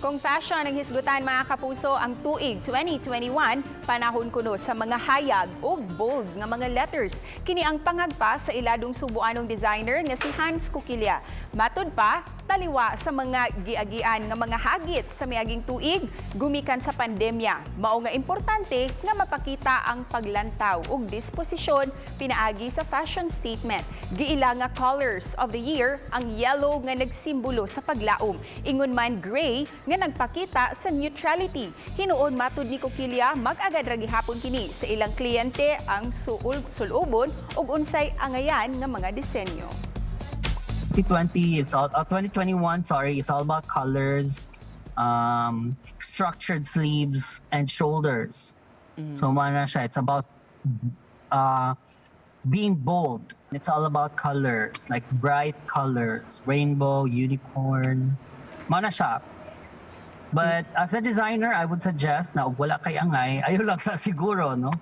Kung fashion ang hisgutan mga kapuso ang tuig 2021, panahon kuno sa mga hayag o bold nga mga letters. Kini ang pangagpa sa iladong subuanong designer nga si Hans Kukilya. Matud pa, taliwa sa mga giagian nga mga hagit sa miaging tuig, gumikan sa pandemya. Mao nga importante nga mapakita ang paglantaw ug disposisyon pinaagi sa fashion statement. Giila nga colors of the year ang yellow nga nagsimbolo sa paglaom. Ingon man gray nga nagpakita sa neutrality. Hinuon matud ni Kukilya, mag-agad ra gihapon kini sa ilang kliyente ang sulubon ug unsay angayan nga mga disenyo. 2021, is all about colors, structured sleeves and shoulders. So mana siya, it's about being bold. It's all about colors, like bright colors, rainbow, unicorn. Mana siya. But as a designer, I would suggest na wala kay angay, ayaw lang sa siguro, no?